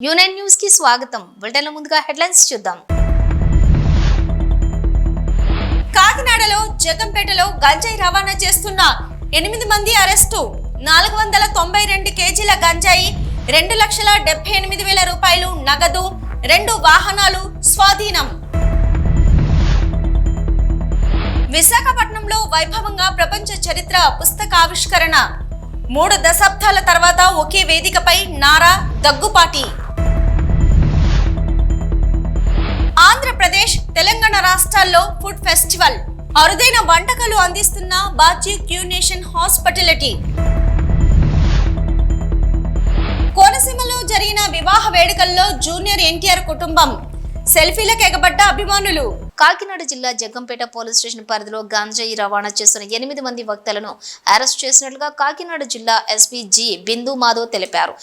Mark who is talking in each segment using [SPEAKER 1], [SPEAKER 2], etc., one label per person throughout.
[SPEAKER 1] యూనైన్ news కి స్వాగతం. బులెటిన్ల ముందుగా హెడ్లైన్స్ చూద్దాం.
[SPEAKER 2] కాకినాడలో జగంపేటలో గంజాయి రవాణా చేస్తున్న 8 మంది అరెస్టు. 492 కేజీల గంజాయి, 2,78,000 రూపాయలు నగదు, 2 వాహనాలు స్వాధీనం. విశాఖపట్నంలో వైభవంగా ప్రపంచ చరిత్ర పుస్తకావిష్కరణ. 3 దశాబ్దాల తర్వాత ఒకే వేదికపై నారా దగ్గుపాటి. ఆంధ్రప్రదేశ్, తెలంగాణ రాష్ట్రాల్లో ఫుడ్ ఫెస్టివల్. అరుదైన వంటకాలు అందిస్తున్న బాజీ క్యూనేషన్ హాస్పిటాలిటీ. కోనసీమలో జరిగిన వివాహ వేడుకల్లో జూనియర్ ఎన్టీఆర్ కుటుంబం. సెల్ఫీలకు ఎగబడ్డ అభిమానులు.
[SPEAKER 1] కాకినాడ జిల్లా జగ్గంపేట పోలీస్ స్టేషన్ పరిధిలో గంజాయి రవాణా చేస్తున్న 8 మంది వ్యక్తులను అరెస్ట్ చేసినట్లుగా కాకినాడ జిల్లా ఎస్పీ జి బిందు మాధవ్ తెలిపారు.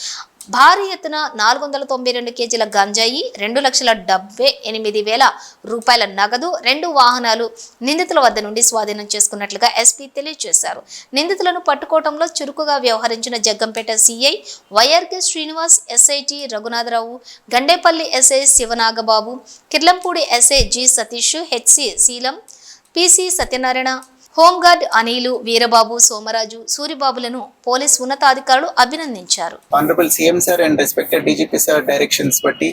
[SPEAKER 1] భారీ ఎత్తున 492 కేజీల గంజాయి, 2,78,000 రూపాయల నగదు, 2 వాహనాలు నిందితుల వద్ద నుండి స్వాధీనం చేసుకున్నట్లుగా ఎస్పీ తెలియజేశారు. నిందితులను పట్టుకోవడంలో చురుకుగా వ్యవహరించిన Jaggampeta CI Y R K Srinivas, SIT Raghunatharao, Gandepalli SI Sivanagababu, Kirlampudi SI G Satish, HC Seelam, PC Satyanarayana, home guard Anil, Veerababu, Somaraju, సూరిబాబులను పోలీస్ ఉన్నతాధికారులు అభినందించారు.
[SPEAKER 3] Honourable CM sir and respected DGP sir directions బట్టి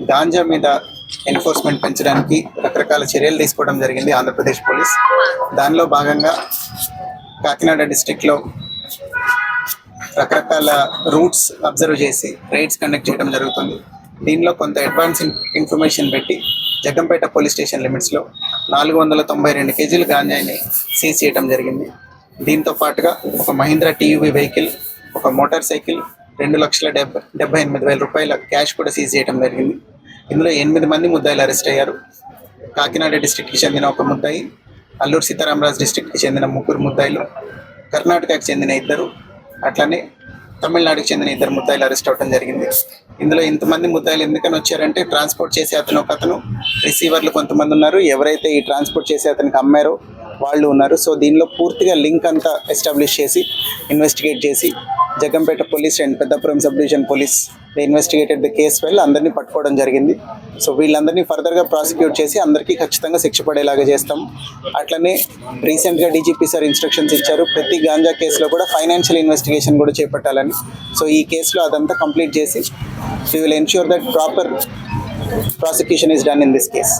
[SPEAKER 3] గాంజా మీద ఎన్ఫోర్స్మెంట్ పెంచడానికి రకరకాల చర్యలు తీసుకోవడం జరిగింది ఆంధ్రప్రదేశ్ పోలీస్. దానిలో భాగంగా కాకినాడ డిస్ట్రిక్ట్లో రకరకాల రూట్స్ అబ్జర్వ్ చేసి రైడ్స్ కండక్ట్ చేయడం జరుగుతుంది. దీనిలో కొంత అడ్వాన్స్ ఇన్ఫర్మేషన్ పెట్టి జగ్గంపేట పోలీస్ స్టేషన్ లిమిట్స్లో 492 కేజీల గాంజాయిని సీజ్ చేయడం జరిగింది. దీంతో పాటుగా ఒక మహీంద్రా టీయూవీ వెహికల్, ఒక మోటార్ సైకిల్, 2,78,000 రూపాయల క్యాష్ కూడా సీజ్ చేయడం జరిగింది. ఇందులో 8 మంది ముద్దాయిలు అరెస్ట్ అయ్యారు. కాకినాడ డిస్ట్రిక్ట్కి చెందిన ఒక ముద్దాయి, అల్లూరు సీతారామరాజు డిస్ట్రిక్ట్కి చెందిన 3 ముద్దాయిలు, కర్ణాటకకి చెందిన 2, అట్లనే తమిళనాడుకి చెందిన 2 ముద్దాయిలు అరెస్ట్ అవ్వడం జరిగింది. ఇందులో ఇంతమంది ముద్దాయిలు ఎందుకని వచ్చారంటే ట్రాన్స్పోర్ట్ చేసే అతను రిసీవర్లు కొంతమంది ఉన్నారు, ఎవరైతే ఈ ట్రాన్స్పోర్ట్ చేసే అతనికి అమ్మారో వాళ్ళు ఉన్నారు. సో దీనిలో పూర్తిగా లింక్ అంతా ఎస్టాబ్లిష్ చేసి ఇన్వెస్టిగేట్ చేసి Jaggampeta police and Peddapuram sub division police investigated the case well అందరినీ పట్టుకోవడం జరిగింది. సో వీళ్ళందరినీ ఫర్దర్గా ప్రాసిక్యూట్ చేసి అందరికీ ఖచ్చితంగా శిక్ష పడేలాగా చేస్తాం. అట్లనే రీసెంట్గా డీజీపీ సార్ ఇన్స్ట్రక్షన్స్ ఇచ్చారు, ప్రతి గాంజా కేసులో కూడా ఫైనాన్షియల్ ఇన్వెస్టిగేషన్ కూడా చేపట్టాలని. సో ఈ కేసులో అదంతా కంప్లీట్ చేసి we will ensure that proper prosecution is done in this case.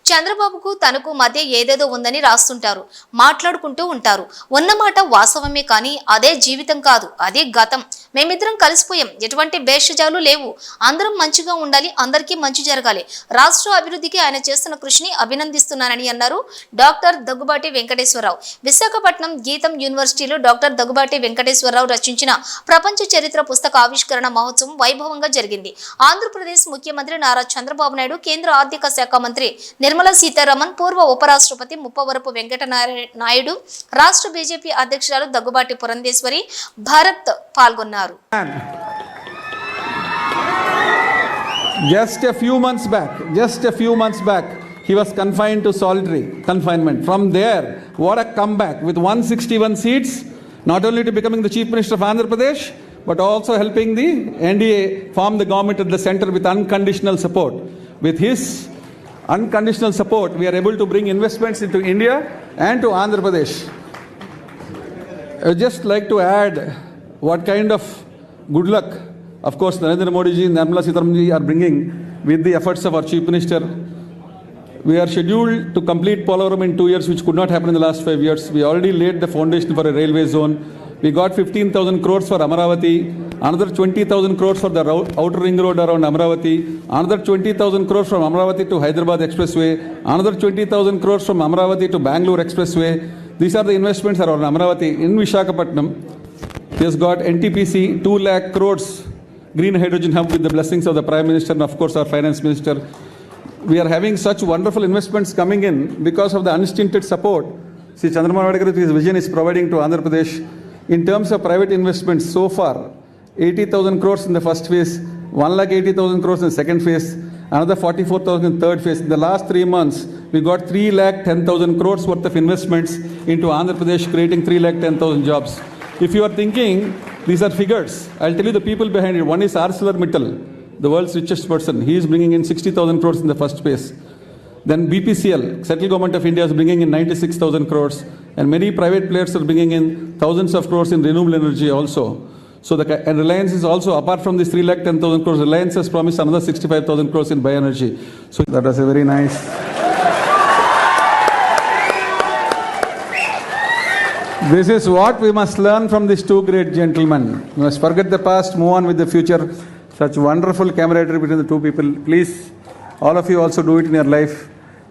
[SPEAKER 1] చంద్రబాబుకు తనకు మధ్య ఏదేదో ఉందని రాస్తుంటారు, మాట్లాడుకుంటూ ఉంటారు. ఉన్నమాట వాస్తవమే, కానీ అదే జీవితం కాదు, అదే గతం. మేమిద్దరం కలిసిపోయాం, ఎటువంటి భేషజాలు లేవు. అందరం మంచిగా ఉండాలి, అందరికీ మంచి జరగాలి. రాష్ట్ర అభివృద్ధికి ఆయన చేస్తున్న కృషిని అభినందిస్తున్నానని అన్నారు డాక్టర్ దగ్గుబాటి వెంకటేశ్వరరావు. విశాఖపట్నం గీతం యూనివర్సిటీలో డాక్టర్ దగ్గుబాటి వెంకటేశ్వరరావు రచించిన ప్రపంచ చరిత్ర పుస్తక ఆవిష్కరణ మహోత్సవం వైభవంగా జరిగింది. ఆంధ్రప్రదేశ్ ముఖ్యమంత్రి నారా చంద్రబాబు నాయుడు, కేంద్ర ఆర్థిక శాఖ మంత్రి నిర్మలా సీతారామన్, పూర్వ ఉపరాష్ట్రపతి ముప్పవరపు వెంకట నాయుడు, రాష్ట్ర బీజేపీ అధ్యక్షురాలు దగ్గుబాటి పురంధేశ్వరి, భారత్ పాల్గొన్నారు.
[SPEAKER 4] Just a few months back, he was confined to solitary confinement. From there, what a comeback with 161 seats, not only to becoming the Chief Minister of Andhra Pradesh, but also helping the NDA form the government at the center with unconditional support. With his unconditional support, we are able to bring investments into India and to Andhra Pradesh. I would just like to add what kind of good luck, of course, Narendra Modi ji and Nirmala Sitharaman ji are bringing with the efforts of our Chief Minister. We are scheduled to complete Polavaram in 2 years, which could not happen in the last 5 years. We already laid the foundation for a railway zone. We got 15,000 crores for Amaravati, another 20,000 crores for the outer ring road around Amaravati, another 20,000 crores from Amaravati to Hyderabad Expressway, another 20,000 crores from Amaravati to Bangalore Expressway. These are the investments around Amaravati. In Visakhapatnam, he has got NTPC 2 lakh crores green hydrogen hub with the blessings of the Prime Minister and of course our Finance Minister. We are having such wonderful investments coming in because of the unstinted support Sri Chandrababu Naidu with his vision is providing to Andhra Pradesh. In terms of private investments, so far 80,000 crores in the first phase, 1,80,000 crores in the second phase, another 44,000 in third phase. In the last 3 months, we got 3,10,000 crores worth of investments into Andhra Pradesh, creating 3,10,000 jobs. If you are thinking These are figures. I'll tell you the people behind it. One is ArcelorMittal, the world's richest person. He is bringing in 60,000 crores in the first phase. Then BPCL, Central Government of India, is bringing in 96,000 crores. And many private players are bringing in thousands of crores in renewable energy also. So and Reliance is also, apart from this 3,10,000 crores, Reliance has promised another 65,000 crores in bioenergy. So that was a very nice. This is what we must learn from these two great gentlemen. We must forget the past, move on with the future. Such wonderful camaraderie between the two people. Please, all of you also do it in your life.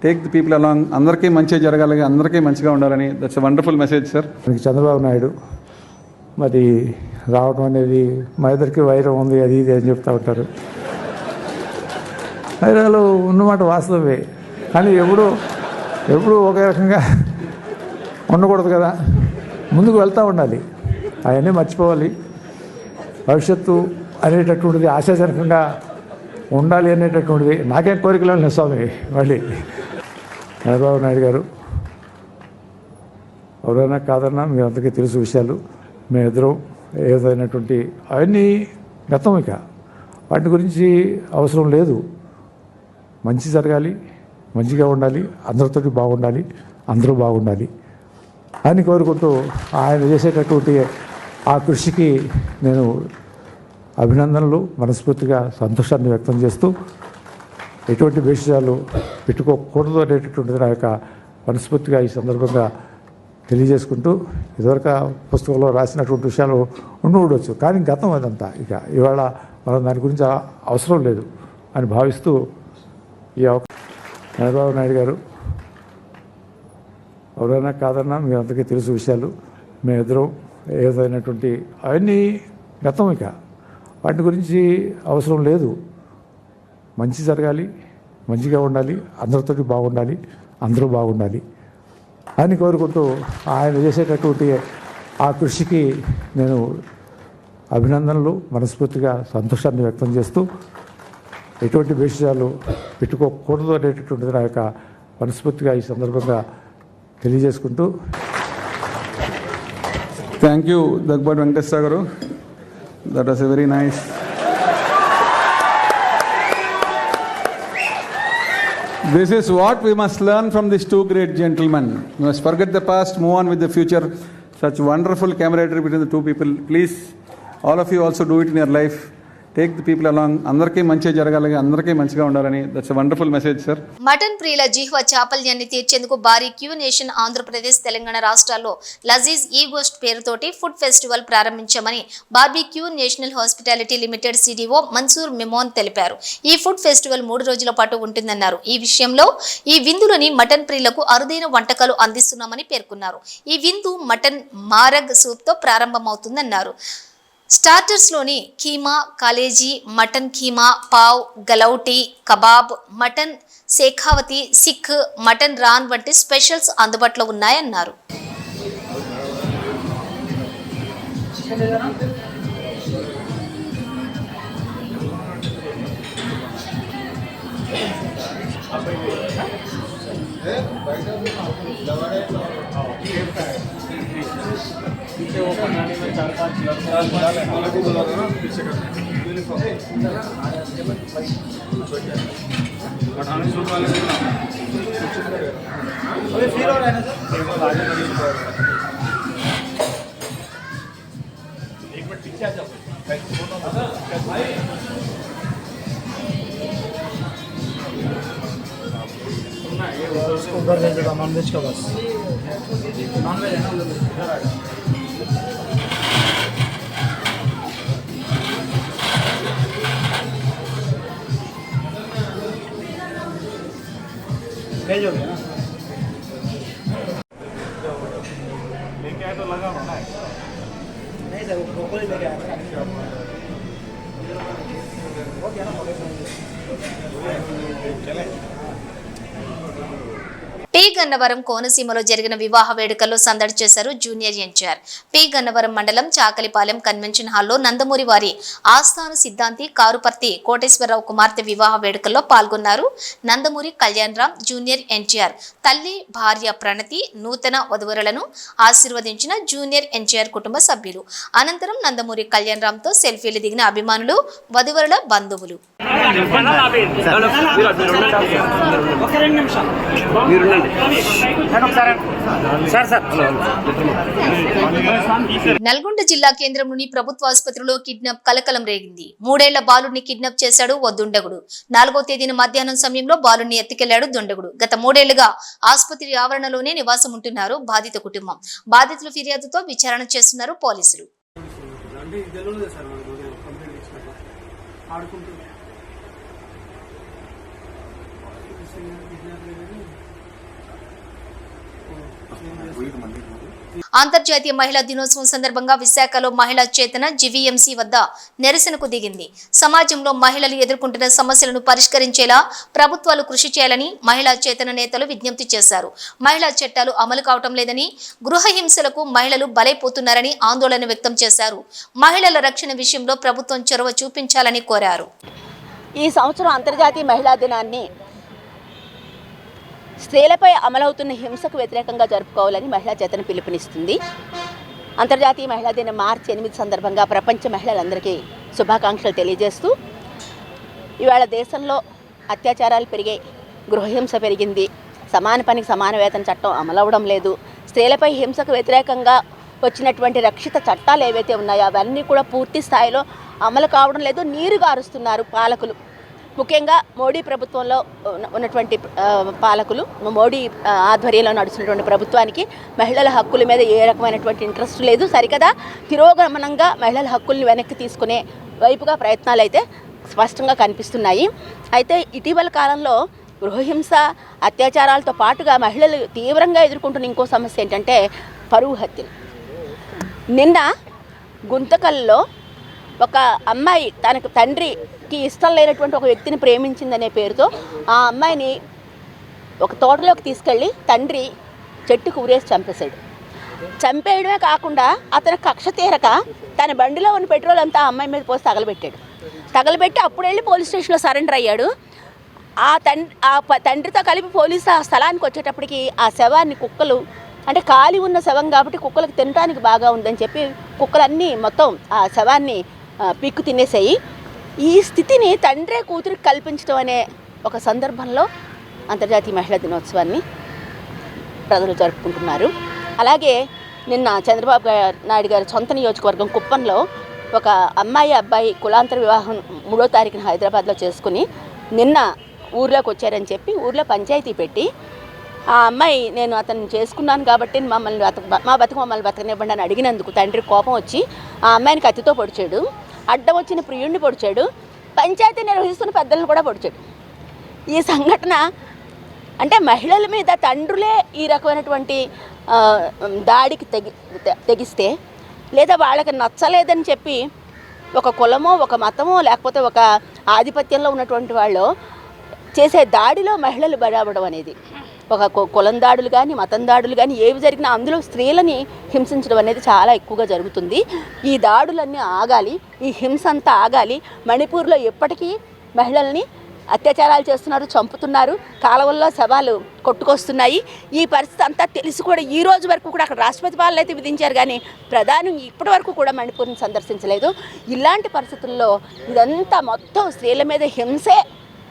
[SPEAKER 4] Take the people along. అందరికీ మంచిగా జరగాలి, అందరికీ మంచిగా ఉండాలని. That's a wonderful message, sir.
[SPEAKER 5] Chandrababu Naidu మరి రావడం అనేది మా ఇద్దరికి వైరం ఉంది, అది ఇది అని చెప్తూ ఉంటారు. వైరాలు ఉన్నమాట వాస్తవమే, కానీ ఎప్పుడు ఒకే రకంగా ఉండకూడదు కదా, ముందుకు వెళ్తూ ఉండాలి. అవన్నీ మర్చిపోవాలి. భవిష్యత్తు అనేటటువంటిది ఆశాజనకంగా ఉండాలి అనేటటువంటిది నాకేం కోరికలు లేదు స్వామి. మళ్ళీ చంద్రబాబు నాయుడు గారు ఎవరైనా కాదన్నా మీ అందరికీ తెలుసు విషయాలు. మేమిద్దరం ఏదైనటువంటి అవన్నీ గతం, ఇక వాటి గురించి అవసరం లేదు. మంచి జరగాలి, మంచిగా ఉండాలి, అందరితోటి బాగుండాలి, అందరూ బాగుండాలి అని కోరుకుంటూ ఆయన చేసేటటువంటి ఆ కృషికి నేను అభినందనలు, మనస్ఫూర్తిగా సంతోషాన్ని వ్యక్తం చేస్తూ ఎటువంటి భేషజాలు పెట్టుకోకూడదు అనేటటువంటిది నా యొక్క మనస్ఫూర్తిగా ఈ సందర్భంగా తెలియజేసుకుంటూ, ఇదివరకు పుస్తకంలో రాసినటువంటి విషయాలు ఉండవచ్చు, కానీ గతం అదంతా. ఇక ఇవాళ మనం దాని గురించి అవసరం లేదు అని భావిస్తూ ఈ చంద్రబాబు నాయుడు గారు ఎవరైనా కాదన్నా మీ అందరికీ తెలుసు విషయాలు. మేమిద్దరం ఏదైనటువంటి అవన్నీ గతం, ఇక వాటి గురించి అవసరం లేదు. మంచి జరగాలి, మంచిగా ఉండాలి, అందరితోటి బాగుండాలి, అందరూ బాగుండాలి అని కోరుకుంటూ ఆయన చేసేటటువంటి ఆ కృషికి నేను అభినందనలు, మనస్ఫూర్తిగా సంతోషాన్ని వ్యక్తం చేస్తూ ఎటువంటి భేషజాలు పెట్టుకోకూడదు అనేటటువంటిది నా యొక్క మనస్ఫూర్తిగా ఈ సందర్భంగా తెలియజేసుకుంటూ.
[SPEAKER 4] Thank you, Dagbad Venkateswara garu. That was a very nice. This is what we must learn from these two great gentlemen. We must forget the past, move on with the future. Such wonderful camaraderie between the two people. Please, all of you also do it in your life. Take the people along. అందరికీ మంచిగా జరగాలి, అందరికీ మంచిగా ఉండాలని. That's a wonderful message, sir.
[SPEAKER 1] Mutton ప్రియుల జీహ్వ చాపల్యాన్ని తీర్చేందుకు భారీ queue nation Andhra Pradesh, Telangana రాష్ట్రాల్లో లజీజ్ ఈ గోస్ట్ పేరుతోటి ఫుడ్ ఫెస్టివల్ ప్రారంభించామని barbeque nation hospitality limited CDO Mansoor Memon తెలిపారు. ఈ ఫుడ్ ఫెస్టివల్ 3 రోజుల పాటు ఉంటుందన్నారు. ఈ విషయంలో ఈ విందులోని మటన్ ప్రియులకు అరుదైన వంటకాలు అందిస్తున్నామని పేర్కొన్నారు. ఈ విందు మటన్ మారగ్ సూప్ తో ప్రారంభమవుతుందన్నారు. స్టార్టర్స్లోని keema, kaleji, mutton keema, pav, galouti, kebab, mutton Shekhawati, seekh, mutton raan వంటి స్పెషల్స్ అందుబాటులో ఉన్నాయన్నారు.
[SPEAKER 6] उधर ले जाओ नॉन वेज का बस नॉन वेज है ना उधर भेज हो गया ना लेके आए तो लगा होना नहीं सर वो ब्रोकोली लेके आया हो गया ना चले
[SPEAKER 1] టీ గన్నవరం కోనసీమలో జరిగిన వివాహ వేడుకల్లో సందడి చేశారు జూనియర్ ఎన్టీఆర్. పి గన్నవరం మండలం చాకలిపాలెం కన్వెన్షన్ హాల్లో నందమూరి వారి ఆస్థాన సిద్ధాంతి కారుపర్తి కోటేశ్వరరావు కుమార్తె వివాహ వేడుకల్లో పాల్గొన్నారు నందమూరి కళ్యాణ్ రామ్, జూనియర్ ఎన్టీఆర్. తల్లి, భార్య ప్రణతి, నూతన వధువరులను ఆశీర్వదించిన జూనియర్ ఎన్టీఆర్ కుటుంబ సభ్యులు. అనంతరం నందమూరి కళ్యాణ్ రామ్ తో సెల్ఫీలు దిగిన అభిమానులు, వధువరుల బంధువులు. నల్గొండ జిల్లా కేంద్రంలోని ప్రభుత్వ ఆసుపత్రిలో కిడ్నాప్ కలకలం రేగింది. 3 ఏళ్ల బాలుడిని కిడ్నాప్ చేశాడు ఓ దుండగుడు. 4వ తేదీన మధ్యాహ్నం సమయంలో బాలుడిని ఎత్తుకెళ్లాడు దుండగుడు. గత 3 ఏళ్లుగా ఆసుపత్రి ఆవరణలోనే నివాసం ఉంటున్నారు బాధిత కుటుంబం. బాధితుల ఫిర్యాదుతో విచారణ చేస్తున్నారు పోలీసులు. అంతర్జాతీయ మహిళా దినోత్సవం సందర్భంగా విశాఖలో మహిళా చేతన జీవీఎంసీ వద్ద నిరసనకు దిగింది. సమాజంలో మహిళలు ఎదుర్కొంటున్న సమస్యలను పరిష్కరించేలా ప్రభుత్వాలు కృషి చేయాలని మహిళా చేతన నేతలు విజ్ఞప్తి చేశారు. మహిళా చట్టాలు అమలు కావటం లేదని, గృహ హింసలకు మహిళలు బలైపోతున్నారని ఆందోళన వ్యక్తం చేశారు. మహిళల రక్షణ విషయంలో ప్రభుత్వం చొరవ చూపించాలని కోరారు.
[SPEAKER 7] ఈ సంవత్సరం అంతర్జాతీయ మహిళా దినాన్ని స్త్రీలపై అమలవుతున్న హింసకు వ్యతిరేకంగా జరుపుకోవాలని మహిళా చేతన పిలుపునిస్తుంది. అంతర్జాతీయ మహిళా దినం మార్చి 8 సందర్భంగా ప్రపంచ మహిళలందరికీ శుభాకాంక్షలు తెలియజేస్తూ, ఇవాళ దేశంలో అత్యాచారాలు పెరిగాయి, గృహహింస పెరిగింది, సమాన పనికి సమాన వేతన చట్టం అమలవడం లేదు, స్త్రీలపై హింసకు వ్యతిరేకంగా వచ్చినటువంటి రక్షిత చట్టాలు ఏవైతే ఉన్నాయో అవన్నీ కూడా పూర్తి స్థాయిలో అమలు కావడం లేదు. నీరు గారుస్తున్నారు పాలకులు. ముఖ్యంగా మోడీ ప్రభుత్వంలో ఉన్నటువంటి పాలకులు, మోడీ ఆధ్వర్యంలో నడుస్తున్నటువంటి ప్రభుత్వానికి మహిళల హక్కుల మీద ఏ రకమైనటువంటి ఇంట్రెస్ట్ లేదు. సరికదా తిరోగమనంగా మహిళల హక్కుల్ని వెనక్కి తీసుకునే వైపుగా ప్రయత్నాలు అయితే స్పష్టంగా కనిపిస్తున్నాయి. అయితే ఇటీవల కాలంలో గృహహింస, అత్యాచారాలతో పాటుగా మహిళలు తీవ్రంగా ఎదుర్కొంటున్న ఇంకో సమస్య ఏంటంటే పరువు హత్యలు. నిన్న గుంతకల్లో ఒక అమ్మాయి తనకు తండ్రికి ఇష్టం లేనటువంటి ఒక వ్యక్తిని ప్రేమించిందనే పేరుతో ఆ అమ్మాయిని ఒక తోటలోకి తీసుకెళ్ళి తండ్రి చెట్టుకు ఊరేసి చంపేశాడు. చంపేయడమే కాకుండా అతను కక్ష తీరక తన బండిలో ఉన్న పెట్రోల్ అంతా ఆ అమ్మాయి మీద పోసి తగలబెట్టి అప్పుడు వెళ్ళి పోలీస్ స్టేషన్లో సరెండర్ అయ్యాడు. ఆ తండ్రితో కలిపి పోలీసు ఆ స్థలానికి వచ్చేటప్పటికి ఆ శవాన్ని కుక్కలు, అంటే ఖాళీ ఉన్న శవం కాబట్టి కుక్కలకు తినడానికి బాగా ఉందని చెప్పి కుక్కలన్నీ మొత్తం ఆ శవాన్ని పీక్కు తినేసాయి. ఈ స్థితిని తండ్రే కూతురికి కల్పించడం అనే ఒక సందర్భంలో అంతర్జాతీయ మహిళా దినోత్సవాన్ని ప్రజలు జరుపుకుంటున్నారు. అలాగే నిన్న చంద్రబాబు నాయుడు గారి సొంత నియోజకవర్గం కుప్పంలో ఒక అమ్మాయి అబ్బాయి కులాంతర వివాహం 3వ తారీఖున హైదరాబాద్లో చేసుకుని నిన్న ఊర్లోకి వచ్చారని చెప్పి ఊర్లో పంచాయతీ పెట్టి ఆ అమ్మాయి నేను అతను చేసుకున్నాను కాబట్టి మా బతుకు మమ్మల్ని బతకనివ్వండి అని అడిగినందుకు తండ్రి కోపం వచ్చి ఆ అమ్మాయిని కత్తితో పొడిచాడు. అడ్డం వచ్చిన ప్రియుడిని పొడిచాడు. పంచాయతీ నిర్వహిస్తున్న పెద్దలను కూడా పొడిచాడు. ఈ సంఘటన అంటే మహిళల మీద తండ్రులే ఈ రకమైనటువంటి దాడికి తెగిస్తే, లేదా వాళ్ళకి నచ్చలేదని చెప్పి ఒక కులమో, ఒక మతమో, లేకపోతే ఒక ఆధిపత్యంలో ఉన్నటువంటి వాళ్ళు చేసే దాడిలో మహిళలు బలవడం అనేది, ఒక కులం దాడులు కానీ, మతం దాడులు కానీ ఏవి జరిగినా అందులో స్త్రీలని హింసించడం అనేది చాలా ఎక్కువగా జరుగుతుంది. ఈ దాడులన్నీ ఆగాలి, ఈ హింస అంతా ఆగాలి. మణిపూర్లో ఎప్పటికీ మహిళల్ని అత్యాచారాలు చేస్తున్నారు, చంపుతున్నారు, కాలువల్లో శవాలు కొట్టుకొస్తున్నాయి. ఈ పరిస్థితి అంతా తెలిసి కూడా ఈ రోజు వరకు కూడా అక్కడ రాష్ట్రపతి పాలన అయితే విధించారు, కానీ ప్రధాని ఇప్పటి వరకు కూడా మణిపూర్ని సందర్శించలేదు. ఇలాంటి పరిస్థితుల్లో ఇదంతా మొత్తం స్త్రీల మీద హింసే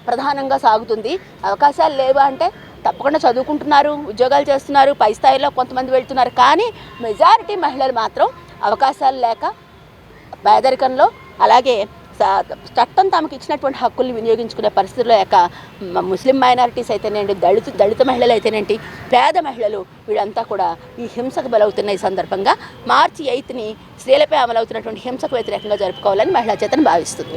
[SPEAKER 7] ప్రధానంగా సాగుతుంది. అవకాశాలు లేవా అంటే తప్పకుండా చదువుకుంటున్నారు, ఉద్యోగాలు చేస్తున్నారు, పై స్థాయిలో కొంతమంది వెళ్తున్నారు. కానీ మెజారిటీ మహిళలు మాత్రం అవకాశాలు లేక పేదరికంలో, అలాగే చట్టం తమకు ఇచ్చినటువంటి హక్కుల్ని వినియోగించుకునే పరిస్థితుల్లో లేక ముస్లిం మైనారిటీస్ అయితేనేంటి, దళిత మహిళలు అయితేనేంటి, పేద మహిళలు వీళ్ళంతా కూడా ఈ హింసకు బలవుతున్న ఈ సందర్భంగా మార్చి 8ని స్త్రీలపై అమలవుతున్నటువంటి హింసకు వ్యతిరేకంగా జరుపుకోవాలని మహిళా చేతన భావిస్తుంది.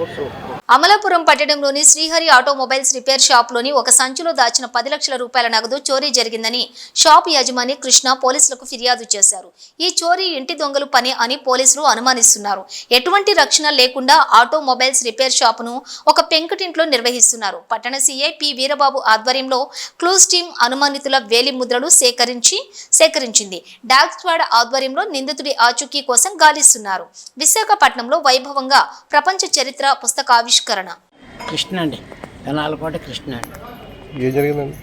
[SPEAKER 1] అమలాపురం పట్టణంలోని శ్రీహరి ఆటోమొబైల్స్ రిపేర్ షాప్లోని ఒక సంచిలో దాచిన 10 లక్షల రూపాయల నగదు చోరీ జరిగిందని షాప్ యజమాని కృష్ణ పోలీసులకు ఫిర్యాదు చేశారు. ఈ చోరీ ఇంటి దొంగలు పని అని పోలీసులు అనుమానిస్తున్నారు. ఎటువంటి రక్షణ లేకుండా ఆటోమొబైల్స్ రిపేర్ షాపును ఒక పెంకుటింట్లో నిర్వహిస్తున్నారు. పట్టణ సీఐ పి వీరబాబు ఆధ్వర్యంలో క్లూస్ టీం అనుమానితుల వేలి ముద్రలు సేకరించింది. డాగ్ స్క్వాడ్ ఆధ్వర్యంలో నిందితుడి ఆచూకీ కోసం గాలిస్తున్నారు. విశాఖపట్నంలో వైభవంగా ప్రపంచ చరిత్ర పుస్తకావిష్కరణ.
[SPEAKER 8] కృష్ణ అండి, కనాలకోట కృష్ణ అండి.
[SPEAKER 6] ఏం జరిగిందండి?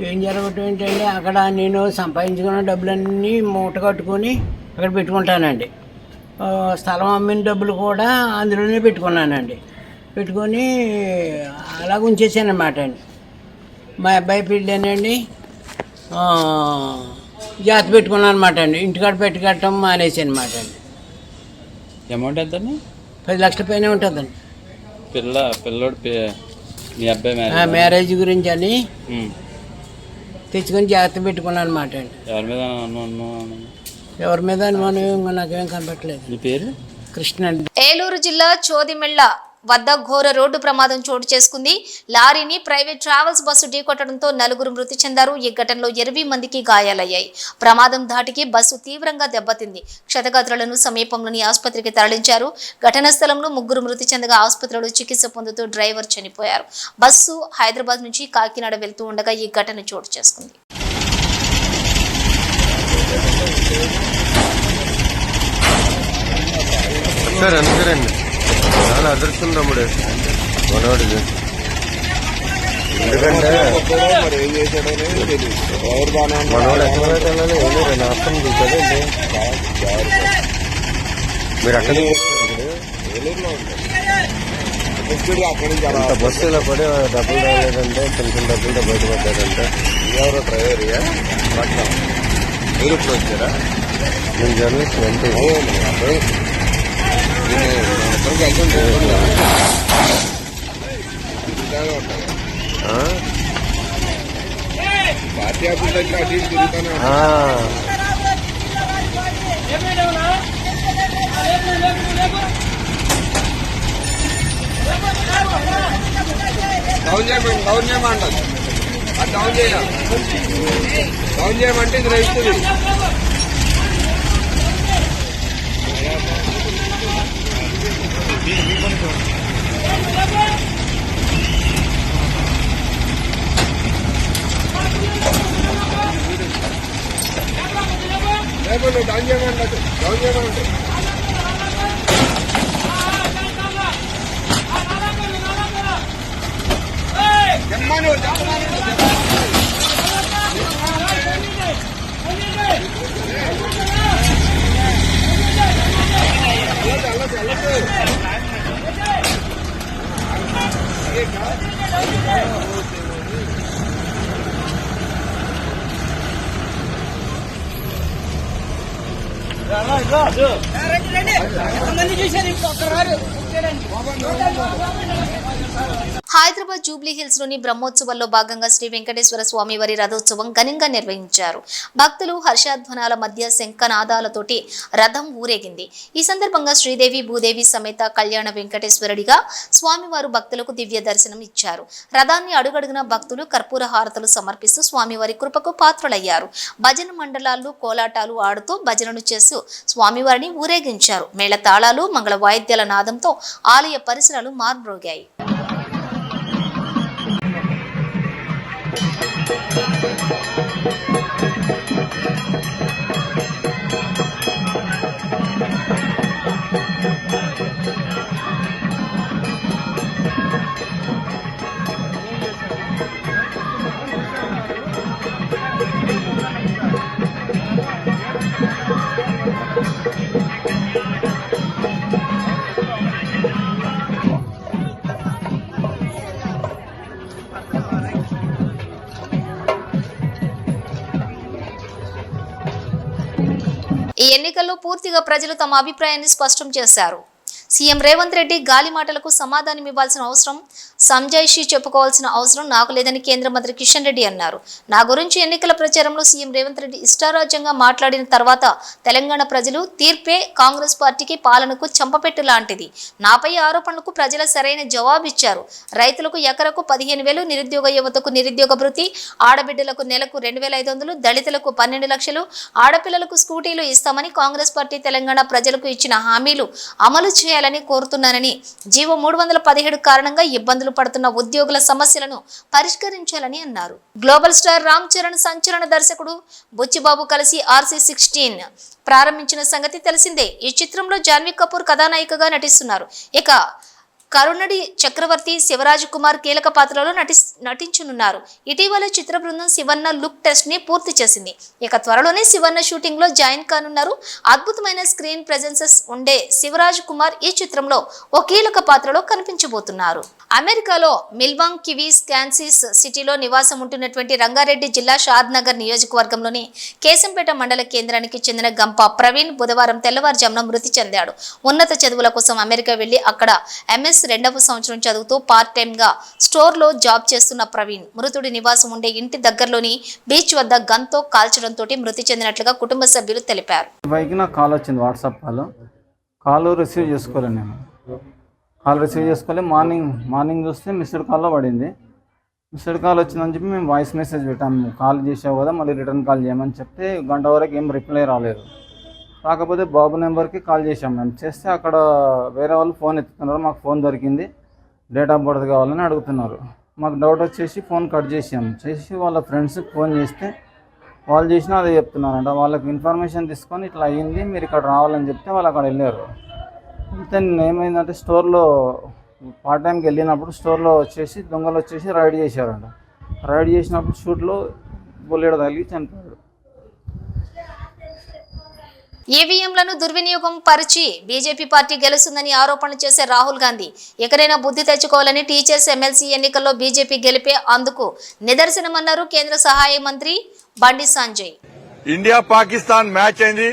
[SPEAKER 8] ఏం జరగటం ఏంటంటే, అక్కడ నేను సంపాదించుకున్న డబ్బులన్నీ మూట కట్టుకొని అక్కడ పెట్టుకుంటానండి. స్థలం అమ్మిన డబ్బులు కూడా అందులోనే పెట్టుకున్నానండి. పెట్టుకొని అలా ఉంచేసాను అన్నమాట అండి. మా అబ్బాయి పెళ్ళానండి, జాతి పెట్టుకున్నాను అనమాట అండి. ఇంటికాడ పెట్టుకట్టడం మానేసి అనమాట అండి.
[SPEAKER 9] అమౌంట్ ఎంత?
[SPEAKER 8] 10 లక్షల పైన ఉంటుందండి.
[SPEAKER 9] పిల్లోడు మీ అబ్బాయి
[SPEAKER 8] మ్యారేజ్ గురించి అని తెచ్చుకొని జాగ్రత్త పెట్టుకున్నాను అనమాట అండి. ఎవరి మీద అనుమానం ఇంకా నాకేం కనపట్లేదు.
[SPEAKER 9] మీ పేరు?
[SPEAKER 8] కృష్ణ అండి.
[SPEAKER 1] ఏలూరు జిల్లా చోదిమెళ్ల వద్ద ఘోర రోడ్డు ప్రమాదం చోటు చేసుకుంది. లారీని ప్రైవేట్ ట్రావెల్స్ బస్సు ఢీకొట్టడంతో 4 మృతి చెందారు. ఈ ఘటనలో 20 మందికి గాయాలయ్యాయి. ప్రమాదం ధాటికి బస్సు తీవ్రంగా దెబ్బతింది. క్షతగాత్రులను సమీపంలోని ఆసుపత్రికి తరలించారు. ఘటనా స్థలంలో 3 మృతి చెందగా ఆసుపత్రిలో చికిత్స పొందుతూ డ్రైవర్ చనిపోయారు. బస్సు హైదరాబాద్ నుంచి కాకినాడ వెళ్తూ ఉండగా ఈ ఘటన చోటు చేసుకుంది.
[SPEAKER 6] చాలా అదృష్టం తమ్ముడు మనోడిది. ఎందుకంటే మనోడు ఎక్కడ నష్టం చూసాడు. మీరు అక్కడ అంత బస్సు ఇలా పడి డబ్బులు రాలేదంటే కొంచెం డబ్బులతో బయటపడ్డారంటే ఎవరో డ్రైవర్ మీరు ఇప్పుడు వచ్చారా? నేను జర్నలిస్ట్ అంటే పార్టీ ఆఫీస్ దగ్గర అటు ఇటు తిరుగుతాను. డౌన్ చేయమంటారు. అది డౌన్ చేయాలి. డౌన్ చేయమంటే ఇది రైతుంది. డౌన్ చేయమంటారు. డౌన్ చేయమంటారు.
[SPEAKER 1] హైదరాబాద్ జూబ్లీ హిల్స్ లోని బ్రహ్మోత్సవాల్లో భాగంగా శ్రీ వెంకటేశ్వర స్వామి వారి రథోత్సవం ఘనంగా నిర్వహించారు. భక్తులు హర్షధ్వానాల మధ్య శంఖనాదాలతోటి రథం ఊరేగింది. ఈ సందర్భంగా శ్రీదేవి భూదేవి సమేత కళ్యాణ వెంకటేశ్వరుడిగా స్వామివారు భక్తులకు దివ్య దర్శనం ఇచ్చారు. రథాన్ని అడుగడుగున భక్తులు కర్పూర హారతులు సమర్పిస్తూ స్వామివారి కృపకు పాత్రులయ్యారు. భజన మండలాలు కోలాటాలు ఆడుతూ భజనను చేస్తూ స్వామివారిని ఊరేగించారు. మేళ తాళాలు మంగళ వాయిద్యాల నాదంతో ఆలయ పరిసరాలు మార్మోగాయి. ఈ ఎన్నికల్లో పూర్తిగా ప్రజలు తమ అభిప్రాయాన్ని స్పష్టం చేశారు. సీఎం రేవంత్ రెడ్డి గాలి మాటలకు సమాధానం ఇవ్వాల్సిన అవసరం, సంజాయిషీ చెప్పుకోవాల్సిన అవసరం నాకు లేదని కేంద్ర మంత్రి కిషన్ రెడ్డి అన్నారు. నా గురించి ఎన్నికల ప్రచారంలో సీఎం రేవంత్ రెడ్డి ఇష్టారాజ్యంగా మాట్లాడిన తర్వాత తెలంగాణ ప్రజలు తీర్పే కాంగ్రెస్ పార్టీకి పాలనకు చంపపెట్టు లాంటిది. నాపై ఆరోపణలకు ప్రజల సరైన జవాబిచ్చారు. రైతులకు ఎకరకు 15,000, నిరుద్యోగ యువతకు నిరుద్యోగ భృతి, ఆడబిడ్డలకు నెలకు 2,500, దళితులకు 12 లక్షలు, ఆడపిల్లలకు స్కూటీలు ఇస్తామని కాంగ్రెస్ పార్టీ తెలంగాణ ప్రజలకు ఇచ్చిన హామీలు అమలు చేయాలని కోరుతున్నానని, జీవో 317 కారణంగా ఇబ్బందులు పడుతున్న ఉద్యోగుల సమస్యలను పరిష్కరించాలని అన్నారు. గ్లోబల్ స్టార్ రామ్ చరణ్ సంచలన దర్శకుడు బుచ్చిబాబు కలిసి RC16 ప్రారంభించిన సంగతి తెలిసిందే. ఈ చిత్రంలో జాన్వీ కపూర్ కథానాయికగా నటిస్తున్నారు. ఇక కరుణడి చక్రవర్తి శివరాజ్ కుమార్ కీలక పాత్రలో నటించనున్నారు. ఇటీవల చిత్ర బృందం శివన్న లుక్ టెస్ట్ ని పూర్తి చేసింది. ఇక త్వరలోనే శివన్న షూటింగ్ లో జాయిన్ కానున్నారు. అద్భుతమైన స్క్రీన్ ప్రెజెన్సెస్ ఉండే శివరాజ్ కుమార్ ఈ చిత్రంలో ఓ కీలక పాత్రలో కనిపించబోతున్నారు. అమెరికాలో మిల్వాంగ్ కివీస్ కాన్సిస్ సిటీలో నివాసం ఉంటున్నటువంటి రంగారెడ్డి జిల్లా షాద్ నగర్ నియోజకవర్గంలోని కేశంపేట మండల కేంద్రానికి చెందిన గంప ప్రవీణ్ బుధవారం తెల్లవారుజామున మృతి చెందాడు. ఉన్నత చదువుల కోసం అమెరికా వెళ్లి అక్కడ MS 2వ సంవత్సరం చదువుతూ పార్ట్ టైమ్ గా స్టోర్ లో జాబ్ చేస్తున్న ప్రవీణ్ మృతుడి నివాసం ఉండే ఇంటి దగ్గరలోని బీచ్ వద్ద గన్తో కాల్చడంతో మృతి చెందినట్లుగా కుటుంబ సభ్యులు తెలిపారు.
[SPEAKER 10] నాకు కాల్ వచ్చింది, వాట్సాప్ కాల్ రిసీవ్ చేసుకోలేదు. నేను కాల్ రిసీవ్ చేసుకోలే. మార్నింగ్ చూస్తే మిస్డ్ కాల్లో పడింది. మిస్డ్ కాల్ వచ్చిందని చెప్పి మేము వాయిస్ మెసేజ్ పెట్టాము, కాల్ చేసావు కదా మళ్ళీ రిటర్న్ కాల్ చేయమని చెప్తే గంట వరకు ఏం రిప్లై రాలేదు. కాకపోతే బాబు నెంబర్కి కాల్ చేసాం. మేము చేస్తే అక్కడ వేరే వాళ్ళు ఫోన్ ఎత్తుతున్నారు. మాకు ఫోన్ దొరికింది, డేట్ ఆఫ్ బర్త్ కావాలని అడుగుతున్నారు. మాకు డౌట్ వచ్చేసి ఫోన్ కట్ చేసి వాళ్ళ ఫ్రెండ్స్కి ఫోన్ చేస్తే వాళ్ళు చేసినా అదే చెప్తున్నారంట. వాళ్ళకి ఇన్ఫర్మేషన్ తీసుకొని ఇట్లా అయ్యింది, మీరు ఇక్కడ రావాలని చెప్తే వాళ్ళు అక్కడ వెళ్ళారు. అయితే ఏమైందంటే స్టోర్లో పార్ట్ టైంకి వెళ్ళినప్పుడు స్టోర్లో వచ్చేసి దొంగలు వచ్చేసి రైడ్ చేశారంట. రైడ్ చేసినప్పుడు షూట్లో బుల్లెట్ తగిలి చనిపోయాడు.
[SPEAKER 1] ఈవీఎంలను దుర్వినియోగం పరిచి బీజేపీ పార్టీ గెలుస్తుందని ఆరోపణలు చేసే రాహుల్ గాంధీ ఎక్కడైనా బుద్ధి తెచ్చుకోవాలని టీచర్స్ ఎమ్మెల్సీ ఎన్నికల్లో బీజేపీ గెలిపే అందుకు నిదర్శనమన్నారు కేంద్ర సహాయ మంత్రి బండి సంజయ్.
[SPEAKER 11] ఇండియా పాకిస్తాన్ మ్యాచ్ అయింది,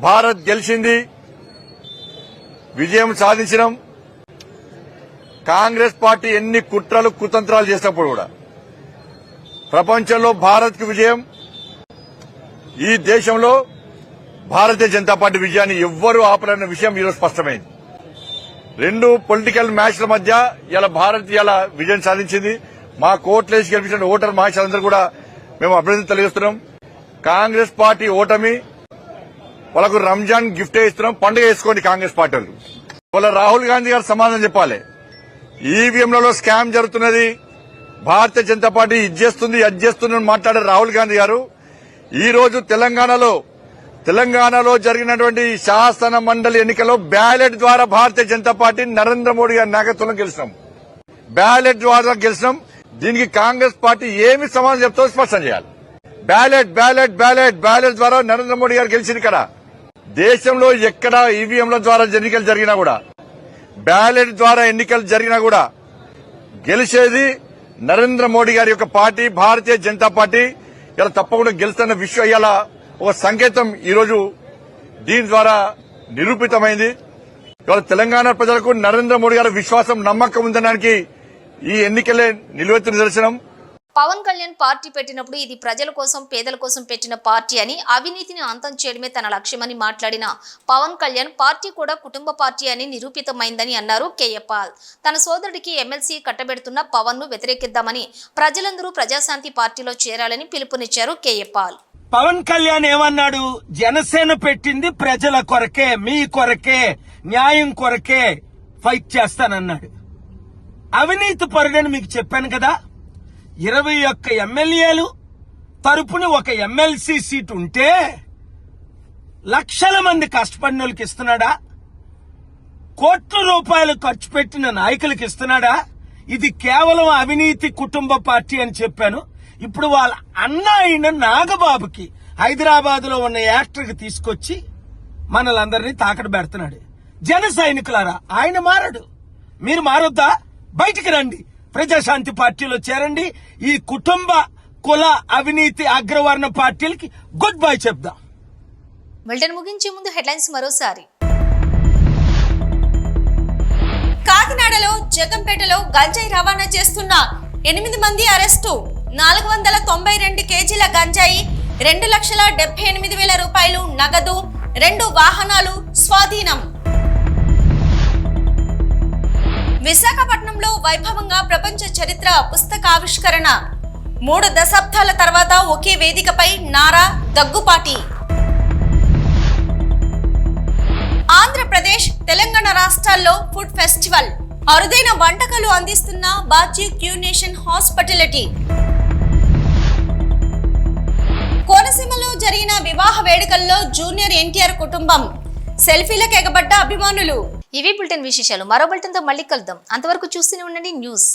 [SPEAKER 11] భారత్ గెలిచింది, విజయం సాధించడం. కాంగ్రెస్ పార్టీ ఎన్ని కుట్రలు కుతంత్రాలు చేసినప్పుడు కూడా ప్రపంచంలో భారత్కు విజయం, ఈ దేశంలో భారతీయ జనతా పార్టీ విజయాన్ని ఎవ్వరూ ఆపలేని విషయం ఈరోజు స్పష్టమైంది. రెండు పొలిటికల్ మ్యాచ్ల మధ్య ఇలా భారత్ ఇలా విజయం సాధించింది. మా కోట్లేసి గెలిపించిన ఓటర్ మహాశయులందరూ కూడా మేము అభినందన తెలియజేస్తున్నాం. కాంగ్రెస్ పార్టీ ఓటమి వాళ్ళకు రంజాన్ గిఫ్ట్ ఇస్తున్నాం, పండుగ చేసుకోండి కాంగ్రెస్ పార్టీ వాళ్ళు. వాళ్ళ రాహుల్ గాంధీ గారు సమాధానం చెప్పాలి. ఈవీఎంలలో స్కామ్ జరుగుతున్నది, భారతీయ జనతా పార్టీ ఇది చేస్తుంది అది చేస్తుంది అని మాట్లాడారు రాహుల్ గాంధీ గారు. ఈ రోజు తెలంగాణలో జరిగినటువంటి శాసన మండలి ఎన్నికల్లో బ్యాలెట్ ద్వారా భారతీయ జనతా పార్టీ నరేంద్ర మోడీ గారి నాయకత్వంలో గెలిచినాం. బ్యాలెట్ ద్వారా గెలిచినాం. దీనికి కాంగ్రెస్ పార్టీ ఏమి సమాధానం చెప్తో స్పష్టం చేయాలి. బ్యాలెట్ ద్వారా నరేంద్ర మోడీ గారు గెలిచింది కదా. దేశంలో ఎక్కడ ఈవీఎంల ద్వారా ఎన్నికలు జరిగినా కూడా, బ్యాలెట్ ద్వారా ఎన్నికలు జరిగినా కూడా గెలిచేది నరేంద్ర మోడీ గారి యొక్క పార్టీ, భారతీయ జనతా పార్టీ. ఇలా తప్పకుండా గెలుస్తున్న విషయం ఇలా ఒక సంకేతం ఈరోజు దీని ద్వారా నిరూపితమైంది. ఇవాళ తెలంగాణ ప్రజలకు నరేంద్ర మోడీ గారి విశ్వాసం, నమ్మకం ఉందనడానికి ఈ ఎన్నికలే నిలువెత్తు నిదర్శనం.
[SPEAKER 1] పవన్ కళ్యాణ్ పార్టీ పెట్టినప్పుడు ఇది ప్రజల కోసం, పేదల కోసం పెట్టిన పార్టీ అని, అవినీతిని అంతం చేయడమే తన లక్ష్యమని మాట్లాడిన పవన్ కళ్యాణ్ పార్టీ కూడా కుటుంబ పార్టీ అని నిరూపితమైందని అన్నారు కేఏ పాల్. తన సోదరుడికి ఎమ్మెల్సీ కట్టబెడుతున్న పవన్ ను వ్యతిరేకిద్దామని, ప్రజలందరూ ప్రజాశాంతి పార్టీలో చేరాలని పిలుపునిచ్చారు కేఏ పాల్.
[SPEAKER 12] పవన్ కళ్యాణ్ ఏమన్నాడు? జనసేన పెట్టింది ప్రజల కొరకే, మీ కొరకే, న్యాయం కొరకే ఫైట్ చేస్తానన్నాడు. అవినీతి పరుడని మీకు చెప్పాను కదా. 21 ఎమ్మెల్యేలు తరపున ఒక ఎమ్మెల్సీ సీటు ఉంటే లక్షల మంది కష్టపడిన వాళ్ళకి ఇస్తున్నాడా? కోట్ల రూపాయలు ఖర్చు పెట్టిన నాయకులకు ఇస్తున్నాడా? ఇది కేవలం అవినీతి కుటుంబ పార్టీ అని చెప్పాను. ఇప్పుడు వాళ్ళ అన్న అయిన నాగబాబుకి హైదరాబాద్ లో ఉన్న యాక్టర్కి తీసుకొచ్చి మనలందరినీ తాకడ పెడుతున్నాడు. జన సైనికులారా, ఆయన మారడు, మీరు మారొద్దా? బయటికి రండి, ప్రజాశాంతి పార్టీలో చేరండి. ఈ కుటుంబ, కుల, అవినీతి, అగ్రవర్ణ పార్టీలకి గుడ్ బై చెప్దాం.
[SPEAKER 1] బులెటిన్ ముగించే ముందు హెడ్లైన్స్ మరోసారి.
[SPEAKER 2] జగంపేటలో గంజాయి రవాణా చేస్తున్న 8 మంది అరెస్టు. 492 కేజీల గంజాయి, 2,78,000 రూపాయలు నగదు, 2 వాహనాలు స్వాధీనం. విశాఖపట్నంలో వైభవంగా ప్రపంచ చరిత్ర పుస్తకావిష్కరణ. 3 దశాబ్దాల తర్వాత ఒకే వేదికపై నారా, దగ్గుపాటి. ఆంధ్రప్రదేశ్, తెలంగాణ రాష్ట్రాల్లో ఫుడ్ ఫెస్టివల్. అరుదైన వంటకాలు అందిస్తున్న బాజీ క్యూనేషన్ హాస్పిటాలిటీ. కోనసీమలో జరిగిన వివాహ వేడుకల్లో జూనియర్ ఎన్టీఆర్ కుటుంబం. సెల్ఫీలకు ఎగబడ్డ అభిమానులు.
[SPEAKER 1] ఇవి బులెటిన్ విశేషాలు. మరో బులెటిన్తో మళ్ళీ కలుద్దాం. అంతవరకు చూస్తూనే ఉండండి న్యూస్.